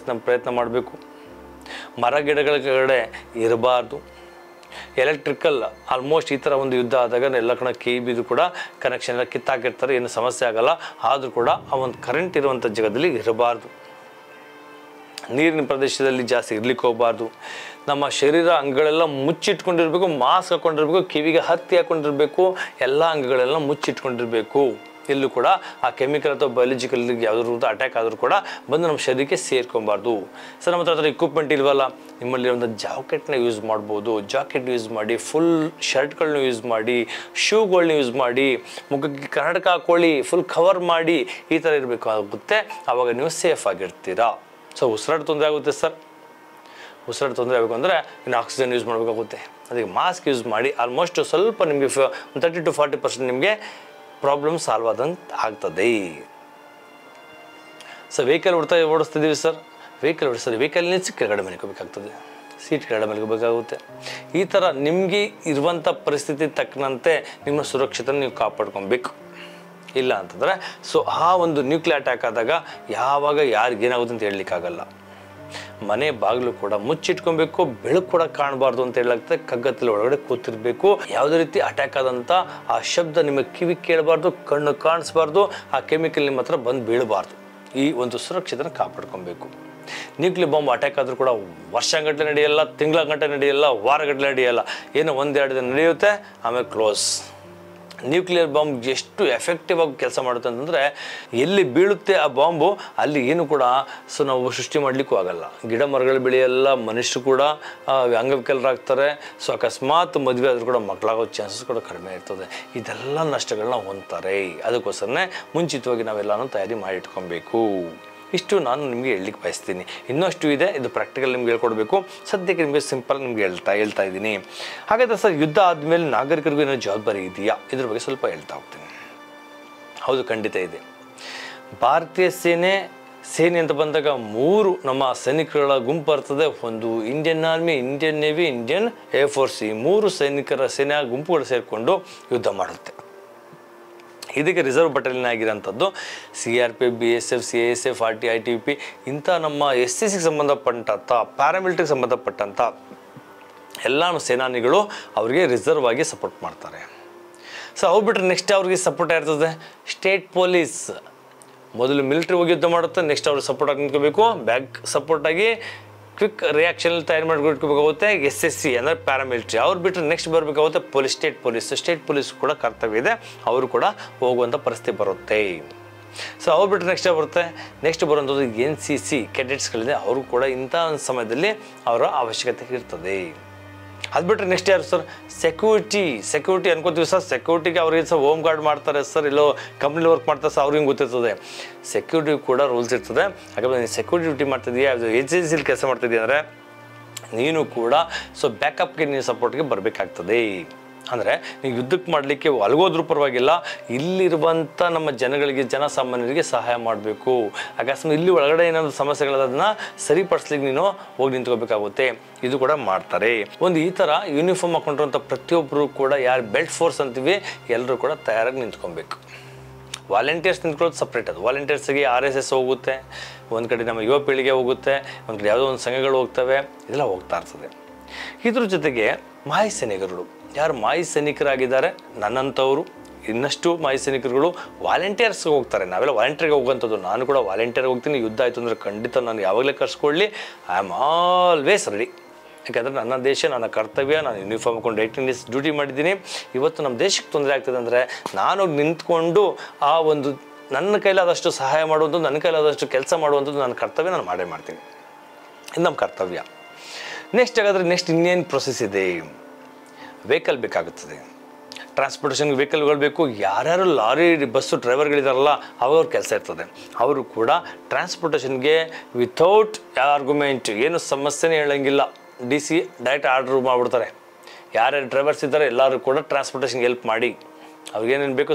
ಪ್ರಯತ್ನ ಮಾಡಬೇಕು. ಮರ ಗಿಡಗಳ ಕೆಳಗಡೆ ಇರಬಾರ್ದು. ಎಲೆಕ್ಟ್ರಿಕಲ್ ಆಲ್ಮೋಸ್ಟ್ ಈ ಥರ ಒಂದು ಯುದ್ಧ ಆದಾಗ ಎಲ್ಲ ಕಡೆ KBದು ಕೂಡ ಕನೆಕ್ಷನ್ ಎಲ್ಲ ಕಿತ್ತಾಕಿರ್ತಾರೆ, ಏನು ಸಮಸ್ಯೆ ಆಗಲ್ಲ. ಆದರೂ ಕೂಡ ಆ ಒಂದು ಕರೆಂಟ್ ಇರುವಂಥ ಜಾಗದಲ್ಲಿ ಇರಬಾರ್ದು. ನೀರಿನ ಪ್ರದೇಶದಲ್ಲಿ ಜಾಸ್ತಿ ಇರ್ಲಿಕ್ಕೆ ಹೋಗಬಾರ್ದು. ನಮ್ಮ ಶರೀರ ಅಂಗಗಳೆಲ್ಲ ಮುಚ್ಚಿಟ್ಕೊಂಡಿರ್ಬೇಕು, ಮಾಸ್ಕ್ ಹಾಕ್ಕೊಂಡಿರ್ಬೇಕು, ಕಿವಿಗೆ ಹತ್ತಿ ಹಾಕ್ಕೊಂಡಿರ್ಬೇಕು, ಎಲ್ಲ ಅಂಗಗಳೆಲ್ಲ ಮುಚ್ಚಿಟ್ಕೊಂಡಿರಬೇಕು. ಎಲ್ಲೂ ಕೂಡ ಆ ಕೆಮಿಕಲ್ ಅಥವಾ ಬಯಾಲಜಿಕಲ್ ಯಾವುದಾದ್ರು ಅಟ್ಯಾಕ್ ಆದರೂ ಕೂಡ ಬಂದು ನಮ್ಮ ಶರೀರಕ್ಕೆ ಸೇರ್ಕೊಬಾರ್ದು. ಸರ್ ನಮ್ಮ ಹತ್ರ ಇಕ್ವಿಪ್ಮೆಂಟ್ ಇಲ್ವಲ್ಲ, ನಿಮ್ಮಲ್ಲಿ ಒಂದು ಜಾಕೆಟ್ನ ಯೂಸ್ ಮಾಡ್ಬೋದು. ಜಾಕೆಟ್ ಯೂಸ್ ಮಾಡಿ, ಫುಲ್ ಶರ್ಟ್ಗಳನ್ನ ಯೂಸ್ ಮಾಡಿ, ಶೂಗಳನ್ನ ಯೂಸ್ ಮಾಡಿ, ಮುಖಕ್ಕೆ ಕನ್ನಡಕ ಹಾಕೊಳ್ಳಿ, ಫುಲ್ ಕವರ್ ಮಾಡಿ, ಈ ಥರ ಇರಬೇಕಾಗುತ್ತೆ. ಆವಾಗ ನೀವು ಸೇಫ್ ಆಗಿರ್ತೀರಾ. ಸೊ ಉಸಿರಾಟ ತೊಂದರೆ ಆಗುತ್ತೆ ಸರ್. ಉಸಿರಾಟ ತೊಂದರೆ ಆಗಬೇಕು ಅಂದರೆ ಇನ್ನು ಆಕ್ಸಿಜನ್ ಯೂಸ್ ಮಾಡಬೇಕಾಗುತ್ತೆ. ಅದಕ್ಕೆ ಮಾಸ್ಕ್ ಯೂಸ್ ಮಾಡಿ. ಆಲ್ಮೋಸ್ಟ್ ಸ್ವಲ್ಪ ನಿಮಗೆ 30 to 40% ನಿಮಗೆ ಪ್ರಾಬ್ಲಮ್ ಸಾಲ್ವ್ ಆದಂಗೆ ಆಗ್ತದೆ. ಸರ್ ವೆಹಿಕಲ್ ಓಡಿಸ್ತಿದ್ದೀವಿ ಸರ್, ವೆಹಿಕಲ್ ನಿಲ್ಲಿಸಿ ಕೆಳಗಡೆ ಮಲ್ಕೋಬೇಕಾಗ್ತದೆ, ಸೀಟ್ ಕೆಳಗಡೆ ಮಲ್ಕೋಬೇಕಾಗುತ್ತೆ. ಈ ಥರ ನಿಮಗೆ ಇರುವಂಥ ಪರಿಸ್ಥಿತಿ ತಕ್ಕಂತೆ ನಿಮ್ಮ ಸುರಕ್ಷತೆ ನೀವು ಕಾಪಾಡ್ಕೊಬೇಕು. ಇಲ್ಲ ಅಂತಂದರೆ ಸೊ ಆ ಒಂದು ನ್ಯೂಕ್ಲಿಯರ್ ಅಟ್ಯಾಕ್ ಆದಾಗ ಯಾವಾಗ ಯಾರಿಗೇನಾಗುತ್ತೆ ಅಂತ ಹೇಳಲಿಕ್ಕಾಗಲ್ಲ. ಮನೆ ಬಾಗಿಲು ಕೂಡ ಮುಚ್ಚಿಟ್ಕೊಬೇಕು, ಬೆಳಕು ಕೂಡ ಕಾಣಬಾರ್ದು ಅಂತ ಹೇಳಲಾಗ್ತದೆ. ಕಗ್ಗತ್ತಲ್ಲಿ ಒಳಗಡೆ ಕೂತಿರ್ಬೇಕು. ಯಾವುದೇ ರೀತಿ ಅಟ್ಯಾಕ್ ಆದಂಥ ಆ ಶಬ್ದ ನಿಮ್ಮ ಕಿವಿ ಕೇಳಬಾರ್ದು, ಕಣ್ಣು ಕಾಣಿಸ್ಬಾರ್ದು, ಆ ಕೆಮಿಕಲ್ ನಿಮ್ಮ ಹತ್ರ ಬಂದು ಬೀಳಬಾರ್ದು. ಈ ಒಂದು ಸುರಕ್ಷತೆನ ಕಾಪಾಡ್ಕೊಬೇಕು. ನ್ಯೂಕ್ಲಿಯರ್ ಬಾಂಬ್ ಅಟ್ಯಾಕ್ ಆದರೂ ಕೂಡ ವರ್ಷಗಟ್ಟಲೆ ನಡೆಯಲ್ಲ, ತಿಂಗಳಗಟ್ಟಲೆ ನಡೆಯಲ್ಲ, ವಾರಗಟ್ಟಲೆ ನಡೆಯಲ್ಲ, ಏನೋ 1-2 ದಿನ ನಡೆಯುತ್ತೆ, ಆಮೇಲೆ ಕ್ಲೋಸ್. ನ್ಯೂಕ್ಲಿಯರ್ ಬಾಂಬ್ ಎಷ್ಟು ಎಫೆಕ್ಟಿವ್ ಆಗಿ ಕೆಲಸ ಮಾಡುತ್ತೆ ಅಂತಂದರೆ, ಎಲ್ಲಿ ಬೀಳುತ್ತೆ ಆ ಬಾಂಬು ಅಲ್ಲಿ ಏನು ಕೂಡ ಸೊ ನಾವು ಸೃಷ್ಟಿ ಮಾಡಲಿಕ್ಕೂ ಆಗಲ್ಲ. ಗಿಡ ಮರಗಳು ಬೆಳೆಯಲ್ಲ, ಮನುಷ್ಯರು ಕೂಡ ಅಂಗವಿಕಲರಾಗ್ತಾರೆ. ಸೊ ಅಕಸ್ಮಾತ್ ಮದುವೆ ಆದರೂ ಕೂಡ ಮಕ್ಕಳಾಗೋ ಚಾನ್ಸಸ್ ಕೂಡ ಕಡಿಮೆ ಇರ್ತದೆ. ಇದೆಲ್ಲ ನಷ್ಟಗಳನ್ನ ಹೊಂದ್ತಾರೆ. ಅದಕ್ಕೋಸ್ಕರನೇ ಮುಂಚಿತವಾಗಿ ನಾವೆಲ್ಲನೂ ತಯಾರಿ ಮಾಡಿ ಇಟ್ಕೊಬೇಕು. ಇಷ್ಟು ನಾನು ನಿಮಗೆ ಹೇಳಲಿಕ್ಕೆ ಬಯಸ್ತೀನಿ. ಇನ್ನಷ್ಟು ಇದೆ, ಇದು ಪ್ರಾಕ್ಟಿಕಲ್ ನಿಮ್ಗೆ ಹೇಳ್ಕೊಡ್ಬೇಕು. ಸದ್ಯಕ್ಕೆ ನಿಮಗೆ ಸಿಂಪಲ್ ನಿಮ್ಗೆ ಹೇಳ್ತಾ ಇದ್ದೀನಿ. ಹಾಗಾದರೆ ಸರ್ ಯುದ್ಧ ಆದಮೇಲೆ ನಾಗರಿಕರಿಗೂ ಏನೋ ಜವಾಬ್ದಾರಿ ಇದೆಯಾ? ಇದ್ರ ಬಗ್ಗೆ ಸ್ವಲ್ಪ ಹೇಳ್ತಾ ಹೋಗ್ತೀನಿ. ಹೌದು, ಖಂಡಿತ ಇದೆ. ಭಾರತೀಯ ಸೇನೆ ಅಂತ ಬಂದಾಗ 3 ನಮ್ಮ ಸೈನಿಕರ ಗುಂಪು ಬರ್ತದೆ. ಒಂದು Indian army, Indian navy, Indian air force. ಈ 3 ಸೈನಿಕರ ಸೇನಾ ಗುಂಪುಗಳು ಸೇರಿಕೊಂಡು ಯುದ್ಧ ಮಾಡುತ್ತೆ. ಇದಕ್ಕೆ ರಿಸರ್ವ್ ಬಟಾಲಿಯನ್ ಆಗಿರೋಂಥದ್ದು CRPF, BSF, CISF, RT, ITBP ಇಂಥ ನಮ್ಮ SCCಗೆ ಸಂಬಂಧಪಟ್ಟಂಥ ಪ್ಯಾರಾಮಿಲಿಟ್ರಿಗೆ ಸಂಬಂಧಪಟ್ಟಂಥ ಎಲ್ಲ ಸೇನಾನಿಗಳು ಅವರಿಗೆ ರಿಸರ್ವ್ ಆಗಿ ಸಪೋರ್ಟ್ ಮಾಡ್ತಾರೆ. ಸೊ ಅವ್ರು ಬಿಟ್ಟರೆ ನೆಕ್ಸ್ಟ್ ಅವ್ರಿಗೆ ಸಪೋರ್ಟ್ ಇರ್ತದೆ ಸ್ಟೇಟ್ ಪೊಲೀಸ್. ಮೊದಲು ಮಿಲಿಟ್ರಿ ಹೋಗಿ ಯುದ್ಧ ಮಾಡುತ್ತೆ, ನೆಕ್ಸ್ಟ್ ಅವ್ರಿಗೆ ಸಪೋರ್ಟ್ ಆಗಿ ನಿಂತ್ಕೋಬೇಕು. ಬ್ಯಾಕ್ ಸಪೋರ್ಟಾಗಿ ಕ್ವಿಕ್ ರಿಯಾಕ್ಷನ್ ತಯಾರು ಮಾಡಿಕೊಡ್ಬೇಕಾಗುತ್ತೆ SSC ಅಂದರೆ ಪ್ಯಾರಾಮಿಲಿಟ್ರಿ. ಅವ್ರು ಬಿಟ್ಟರೆ ನೆಕ್ಸ್ಟ್ ಬರಬೇಕಾಗುತ್ತೆ ಪೊಲೀಸ್, ಸ್ಟೇಟ್ ಪೊಲೀಸ್ ಕೂಡ ಕರ್ತವ್ಯ ಇದೆ, ಅವರು ಕೂಡ ಹೋಗುವಂಥ ಪರಿಸ್ಥಿತಿ ಬರುತ್ತೆ. ಸೊ ಅವ್ರು ಬಿಟ್ಟರೆ ನೆಕ್ಸ್ಟ್ ಬರುವಂಥದ್ದು NCC ಕೆಡೆಟ್ಸ್ಗಳಿದೆ, ಅವರು ಕೂಡ ಇಂಥ ಒಂದು ಸಮಯದಲ್ಲಿ ಅವರ ಅವಶ್ಯಕತೆ ಇರ್ತದೆ. ಅದು ಬಿಟ್ಟರೆ ನೆಕ್ಸ್ಟ್ ಯಾರು ಸರ್? ಸೆಕ್ಯೂರಿಟಿ ಅನ್ಕೋತೀವಿ ಸರ್. ಸೆಕ್ಯೂರಿಟಿಗೆ ಅವ್ರಿಗೆ ಸರ್ ಹೋಮ್ ಗಾರ್ಡ್ ಮಾಡ್ತಾರೆ ಸರ್, ಎಲ್ಲೋ ಕಂಪ್ನಿಲಿ ವರ್ಕ್ ಮಾಡ್ತಾರೆ ಸರ್, ಅವ್ರಿಗೆ ಗೊತ್ತಿರ್ತದೆ. ಸೆಕ್ಯೂರಿಟಿ ಕೂಡ ರೂಲ್ಸ್ ಇರ್ತದೆ. ಹಾಗಾದ್ರೆ ನೀನು ಸೆಕ್ಯೂರಿಟಿ ಡ್ಯೂಟಿ ಮಾಡ್ತಿದ್ದೀಯಾ, ಏಜೆನ್ಸಿಲಿ ಕೆಲಸ ಮಾಡ್ತಿದ್ದೀಯ ಅಂದರೆ ನೀನು ಕೂಡ ಸೊ ಬ್ಯಾಕಪ್ಗೆ ನೀನು ಸಪೋರ್ಟ್ಗೆ ಬರಬೇಕಾಗ್ತದೆ. ಅಂದರೆ ನೀವು ಯುದ್ಧಕ್ಕೆ ಮಾಡಲಿಕ್ಕೆ ಅಲ್ಗೋದ್ರೂ ಪರವಾಗಿಲ್ಲ, ಇಲ್ಲಿರುವಂಥ ನಮ್ಮ ಜನಸಾಮಾನ್ಯರಿಗೆ ಸಹಾಯ ಮಾಡಬೇಕು. ಅಕಸ್ಮಾತ್ ಇಲ್ಲಿ ಒಳಗಡೆ ಏನಾದರೂ ಸಮಸ್ಯೆಗಳದನ್ನು ಸರಿಪಡಿಸ್ಲಿಕ್ಕೆ ನೀನು ಹೋಗಿ ನಿಂತ್ಕೋಬೇಕಾಗುತ್ತೆ. ಇದು ಕೂಡ ಮಾಡ್ತಾರೆ. ಒಂದು ಈ ಥರ ಯೂನಿಫಾರ್ಮ್ ಹಾಕೊಂಡಿರುವಂಥ ಪ್ರತಿಯೊಬ್ಬರು ಕೂಡ ಯಾರು ಬೆಲ್ಟ್ ಫೋರ್ಸ್ ಅಂತೀವಿ ಎಲ್ಲರೂ ಕೂಡ ತಯಾರಾಗಿ ನಿಂತ್ಕೊಬೇಕು. Volunteers ನಿಂತ್ಕೊಳ್ಳೋದು separate. ಅದು ವಾಲಂಟಿಯರ್ಸ್ಗೆ RSS ಹೋಗುತ್ತೆ, ಒಂದು ಕಡೆ ನಮ್ಮ ಯುವ ಪೀಳಿಗೆ ಹೋಗುತ್ತೆ, ಒಂದು ಕಡೆ ಯಾವುದೋ ಒಂದು ಸಂಘಗಳು ಹೋಗ್ತವೆ, ಇದೆಲ್ಲ ಹೋಗ್ತಾ ಇರ್ತದೆ. ಇದ್ರ ಜೊತೆಗೆ ಮಾಜಿ ಸೈನಿಕರುಗಳು, ಯಾರು ಮಾಜಿ ಸೈನಿಕರಾಗಿದ್ದಾರೆ ನನ್ನಂಥವರು, ಇನ್ನಷ್ಟು ಮಾಜಿ ಸೈನಿಕರುಗಳು ವಾಲಂಟಿಯರ್ಸ್ಗೆ ಹೋಗ್ತಾರೆ. ನಾವೆಲ್ಲ ವಾಲಂಟಿಯರ್ಗೆ ಹೋಗುವಂಥದ್ದು. ನಾನು ಕೂಡ ವಾಲಂಟಿಯರ್ಗೆ ಹೋಗ್ತೀನಿ. ಯುದ್ಧ ಆಯಿತು ಅಂದರೆ ಖಂಡಿತ ನಾನು ಯಾವಾಗಲೇ ಕರ್ಸ್ಕೊಳ್ಳಿ, ಐ ಆಮ್ ಆಲ್ವೇಸ್ ರೆಡಿ. ಯಾಕಂದರೆ ನನ್ನ ದೇಶ, ನನ್ನ ಕರ್ತವ್ಯ, ನಾನು ಯೂನಿಫಾರ್ಮ್ ಹಾಕೊಂಡು 18 days ಡ್ಯೂಟಿ ಮಾಡಿದ್ದೀನಿ. ಇವತ್ತು ನಮ್ಮ ದೇಶಕ್ಕೆ ತೊಂದರೆ ಆಗ್ತದೆ ಅಂದರೆ ನಾನು ನಿಂತ್ಕೊಂಡು ಆ ಒಂದು ನನ್ನ ಕೈಲಾದಷ್ಟು ಸಹಾಯ ಮಾಡುವಂಥದ್ದು, ನನ್ನ ಕೈಲಾದಷ್ಟು ಕೆಲಸ ಮಾಡುವಂಥದ್ದು ನನ್ನ ಕರ್ತವ್ಯ, ನಾನು ಮಾಡೇ ಮಾಡ್ತೀನಿ. ಇದು ನಮ್ಮ ಕರ್ತವ್ಯ. ನೆಕ್ಸ್ಟ್ ಇನ್ನೇನು ಪ್ರೊಸೆಸ್ ಇದೆ? ವೆಹಿಕಲ್ ಬೇಕಾಗುತ್ತದೆ. ಟ್ರಾನ್ಸ್ಪೋರ್ಟೇಷನ್ಗೆ ವೆಹಿಕಲ್ಗಳು ಬೇಕು. ಯಾರ್ಯಾರು ಲಾರಿ ಬಸ್ಸು ಡ್ರೈವರ್ಗಳಿದಾರಲ್ಲ ಅವ್ರ ಕೆಲಸ ಇರ್ತದೆ. ಅವರು ಕೂಡ ಟ್ರಾನ್ಸ್ಪೋರ್ಟೇಷನ್ಗೆ ವಿತೌಟ್ ಆರ್ಗ್ಯುಮೆಂಟ್ ಏನು ಸಮಸ್ಯೆನೇ ಹೇಳೋಂಗಿಲ್ಲ, DC ಡೈರೆಕ್ಟ್ ಆರ್ಡ್ರ್ ಮಾಡಿಬಿಡ್ತಾರೆ. ಯಾರ್ಯಾರು ಡ್ರೈವರ್ಸ್ ಇದ್ದಾರೆ ಎಲ್ಲರೂ ಕೂಡ ಟ್ರಾನ್ಸ್ಪೋರ್ಟೇಷನ್ಗೆ ಹೆಲ್ಪ್ ಮಾಡಿ. ಅವ್ರಿಗೇನೇನು ಬೇಕು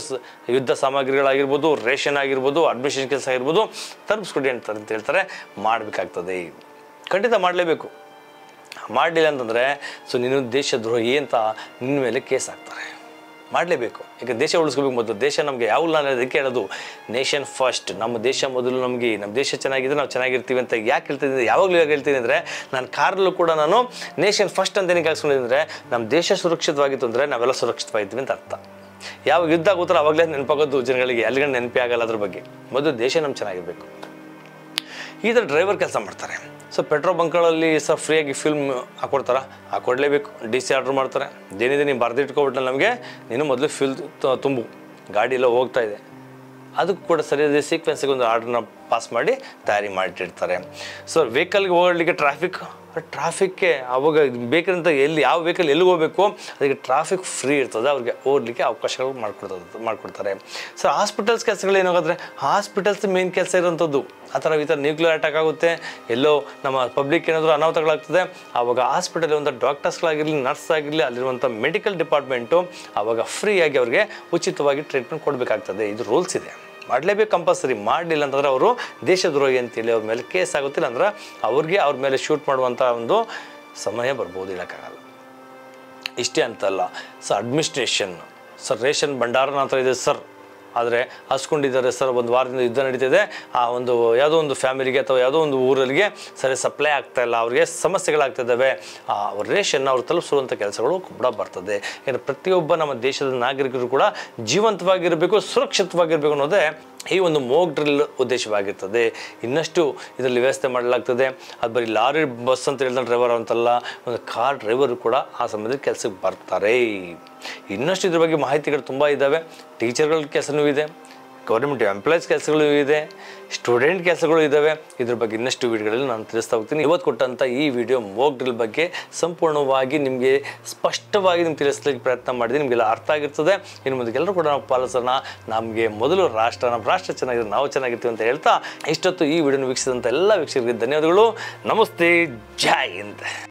ಯುದ್ಧ ಸಾಮಗ್ರಿಗಳಾಗಿರ್ಬೋದು, ರೇಷನ್ ಆಗಿರ್ಬೋದು, ಅಡ್ಮಿಷನ್ ಕೆಲಸ ಆಗಿರ್ಬೋದು ತಲುಪಿಸ್ಕೊಡಿ ಅಂತ ಹೇಳ್ತಾರೆ. ಮಾಡಬೇಕಾಗ್ತದೆ, ಖಂಡಿತ ಮಾಡಲೇಬೇಕು. ಮಾಡಲಿಲ್ಲ ಅಂತಂದರೆ ನೀನು ದೇಶದ್ರೋಹಿ ಅಂತ ನಿನ್ನ ಮೇಲೆ ಕೇಸ್ ಹಾಕ್ತಾರೆ. ಮಾಡಲೇಬೇಕು, ಈಗ ದೇಶ ಉಳಿಸ್ಕೋಬೇಕು. ಮೊದಲು ದೇಶ ನಮಗೆ ಯಾವಲ್ಲ ಅದಕ್ಕೆ ಹೇಳೋದು ನೇಷನ್ ಫಸ್ಟ್. ನಮ್ಮ ದೇಶ ಮೊದಲು ನಮಗೆ, ನಮ್ಮ ದೇಶ ಚೆನ್ನಾಗಿದ್ರೆ ನಾವು ಚೆನ್ನಾಗಿರ್ತೀವಿ ಅಂತ ಯಾಕೆ ಹೇಳ್ತಿದ್ದೀನಿ, ಯಾವಾಗಲೂ ಹೇಳ್ತೀನಿ ಅಂದರೆ ನಾನು ಕಾರಲ್ಲೂ ಕೂಡ ನಾನು ನೇಷನ್ ಫಸ್ಟ್ ಅಂತ ಏನಕ್ಕೆ ಹಾಕ್ಸ್ಕೊಂಡಿದ್ದರೆ ನಮ್ಮ ದೇಶ ಸುರಕ್ಷಿತವಾಗಿತ್ತು ಅಂದರೆ ನಾವೆಲ್ಲ ಸುರಕ್ಷಿತವಾಗಿದ್ದೀವಿ ಅಂತ ಅರ್ಥ. ಯಾವಾಗ ಯುದ್ಧ ಆಗುತ್ತಾರೋ ಅವಾಗಲೇ ನೆನಪಾಗೋದು ಜನಗಳಿಗೆ, ಅಲ್ಲಿಗೆ ನೆನಪೇ ಆಗಲ್ಲ ಅದ್ರ ಬಗ್ಗೆ. ಮೊದಲು ದೇಶ ನಮ್ಗೆ ಚೆನ್ನಾಗಿರಬೇಕು. ಈ ಥರ ಡ್ರೈವರ್ ಕೆಲಸ ಮಾಡ್ತಾರೆ. ಪೆಟ್ರೋಲ್ ಬಂಕ್ಗಳಲ್ಲಿ ಫ್ರೀಯಾಗಿ ಫಿಲ್ಮ್ ಹಾಕ್ಕೊಡ್ತಾರೆ, ಹಾಕ್ಕೊಡ್ಲೇಬೇಕು. DC ಆರ್ಡ್ರ್ ಮಾಡ್ತಾರೆ, ಏನಿದೆ ನೀನು ಬರೆದಿಟ್ಕೊಬಿಟ್ಟು ನಮಗೆ ನೀನು ಮೊದಲು ಫಿಲ್ ತುಂಬು, ಗಾಡಿ ಎಲ್ಲ ಹೋಗ್ತಾ ಇದೆ, ಅದಕ್ಕೂ ಕೂಡ ಸರಿಯಾದ ಸೀಕ್ವೆನ್ಸಿಗೆ ಒಂದು ಆರ್ಡ್ರನ್ನ ಪಾಸ್ ಮಾಡಿ ತಯಾರಿ ಮಾಡಿಟ್ಟಿರ್ತಾರೆ. ವೆಹಿಕಲ್ಗೆ ಹೋಗಲಿಕ್ಕೆ ಟ್ರಾಫಿಕ್ಗೆ ಅವಾಗ ಬೇಕಂತ ಎಲ್ಲಿ ಯಾವ ವೆಹಿಕಲ್ ಎಲ್ಲಿಗೆ ಹೋಗಬೇಕು ಅದಕ್ಕೆ ಟ್ರಾಫಿಕ್ ಫ್ರೀ ಇರ್ತದೆ, ಅವ್ರಿಗೆ ಹೋಗ್ಲಿಕ್ಕೆ ಅವಕಾಶಗಳು ಮಾಡಿಕೊಡ್ತಾರೆ. ಹಾಸ್ಪಿಟಲ್ಸ್ ಕೆಲಸಗಳು ಏನಾಗಾದರೆ ಹಾಸ್ಪಿಟಲ್ಸ್ ಮೇನ್ ಕೆಲಸ ಇರೋಂಥದ್ದು. ಆ ಥರ ಈ ಥರ ನ್ಯೂಕ್ಲಿಯರ್ ಅಟ್ಯಾಕ್ ಆಗುತ್ತೆ, ಎಲ್ಲೋ ನಮ್ಮ ಪಬ್ಲಿಕ್ ಏನಾದರೂ ಅನಾಹುತಗಳಾಗ್ತದೆ, ಆವಾಗ ಹಾಸ್ಪಿಟಲ್ ಇರುವಂಥ ಡಾಕ್ಟರ್ಸ್ಗಳಾಗಿರಲಿ, ನರ್ಸ್ ಆಗಿರಲಿ, ಅಲ್ಲಿರುವಂಥ ಮೆಡಿಕಲ್ ಡಿಪಾರ್ಟ್ಮೆಂಟು ಆವಾಗ ಫ್ರೀಯಾಗಿ ಅವ್ರಿಗೆ ಉಚಿತವಾಗಿ ಟ್ರೀಟ್ಮೆಂಟ್ ಕೊಡಬೇಕಾಗ್ತದೆ. ಇದು ರೂಲ್ಸ್ ಇದೆ, ಮಾಡಲೇಬೇಕು, ಕಂಪಲ್ಸರಿ. ಮಾಡಲಿಲ್ಲ ಅಂತಂದರೆ ಅವರು ದೇಶದ್ರೋಹಿ ಅಂತೇಳಿ ಅವ್ರ ಮೇಲೆ ಕೇಸ್ ಆಗುತ್ತಿಲ್ಲ ಅಂದ್ರೆ ಅವ್ರಿಗೆ ಅವ್ರ ಮೇಲೆ ಶೂಟ್ ಮಾಡುವಂಥ ಒಂದು ಸಮಯ ಬರ್ಬೋದು, ಹೇಳೋಕ್ಕಾಗಲ್ಲ. ಇಷ್ಟೇ ಅಂತಲ್ಲ ಅಡ್ಮಿನಿಸ್ಟ್ರೇಷನ್ ರೇಷನ್ ಭಂಡಾರನ ಹತ್ರ ಇದೆ ಆದರೆ ಹಸ್ಕೊಂಡಿದ್ದಾರೆ ಒಂದು ವಾರದಿಂದ ಯುದ್ಧ ನಡೀತಿದೆ, ಆ ಒಂದು ಯಾವುದೋ ಒಂದು ಫ್ಯಾಮಿಲಿಗೆ ಅಥವಾ ಯಾವುದೋ ಒಂದು ಊರಲ್ಲಿಗೆ ಸರಿ ಸಪ್ಲೈ ಆಗ್ತಾಯಿಲ್ಲ, ಅವ್ರಿಗೆ ಸಮಸ್ಯೆಗಳಾಗ್ತಿದ್ದಾವೆ, ಆ ರೇಷನ್ ಅವ್ರು ತಲುಪಿಸುವಂಥ ಕೆಲಸಗಳು ಕೂಡ ಬರ್ತದೆ. ಯಾಕಂದರೆ ಪ್ರತಿಯೊಬ್ಬ ನಮ್ಮ ದೇಶದ ನಾಗರಿಕರು ಕೂಡ ಜೀವಂತವಾಗಿರಬೇಕು, ಸುರಕ್ಷಿತವಾಗಿರಬೇಕು ಅನ್ನೋದೇ ಈ ಒಂದು ಮೋಕ್ ಡ್ರಿಲ್ ಉದ್ದೇಶವಾಗಿರ್ತದೆ. ಇನ್ನಷ್ಟು ಇದರಲ್ಲಿ ವ್ಯವಸ್ಥೆ ಮಾಡಲಾಗ್ತದೆ. ಅದು ಬರೀ ಲಾರಿ ಬಸ್ ಅಂತ ಹೇಳಿದ ಡ್ರೈವರ್ ಅಂತಲ್ಲ, ಒಂದು ಕಾರ್ ಡ್ರೈವರು ಕೂಡ ಆ ಸಮಯದಲ್ಲಿ ಕೆಲಸಕ್ಕೆ ಬರ್ತಾರೆ. ಇನ್ನಷ್ಟು ಇದ್ರ ಬಗ್ಗೆ ಮಾಹಿತಿಗಳು ತುಂಬ ಇದ್ದಾವೆ. ಟೀಚರ್ಗಳ ಕೆಲಸನೂ ಇದೆ, ಗೌರ್ಮೆಂಟ್ ಎಂಪ್ಲಾಯೀಸ್ ಕೆಲಸಗಳು ಇದೆ, ಸ್ಟೂಡೆಂಟ್ ಕೆಲಸಗಳು ಇದ್ದಾವೆ. ಇದ್ರ ಬಗ್ಗೆ ಇನ್ನಷ್ಟು ವಿಡಿಯೋಗಳಲ್ಲಿ ನಾನು ತಿಳಿಸ್ತಾ ಹೋಗ್ತೀನಿ. ಇವತ್ತು ಕೊಟ್ಟಂಥ ಈ ವಿಡಿಯೋ ಮೋಕ್ ಡ್ರಿಲ್ ಬಗ್ಗೆ ಸಂಪೂರ್ಣವಾಗಿ ನಿಮಗೆ ಸ್ಪಷ್ಟವಾಗಿ ನಿಮ್ಗೆ ತಿಳಿಸ್ಲಿಕ್ಕೆ ಪ್ರಯತ್ನ ಮಾಡಿದ್ದೀನಿ. ನಿಮಗೆಲ್ಲ ಅರ್ಥ ಆಗಿರ್ತದೆ. ಇನ್ನು ಮುಂದೆಲ್ಲರೂ ಕೂಡ ನಾವು ಪಾಲಿಸೋಣ. ನಮಗೆ ಮೊದಲು ನಮ್ಮ ರಾಷ್ಟ್ರ ಚೆನ್ನಾಗಿದ್ರೆ ನಾವು ಚೆನ್ನಾಗಿರ್ತೀವಿ ಅಂತ ಹೇಳ್ತಾ ಇಷ್ಟೊತ್ತು ಈ ವಿಡಿಯೋನ ವೀಕ್ಷಿಸಿದಂಥ ಎಲ್ಲ ವೀಕ್ಷಕರಿಗೆ ಧನ್ಯವಾದಗಳು. ನಮಸ್ತೆ, ಜೈ ಹಿಂದ್.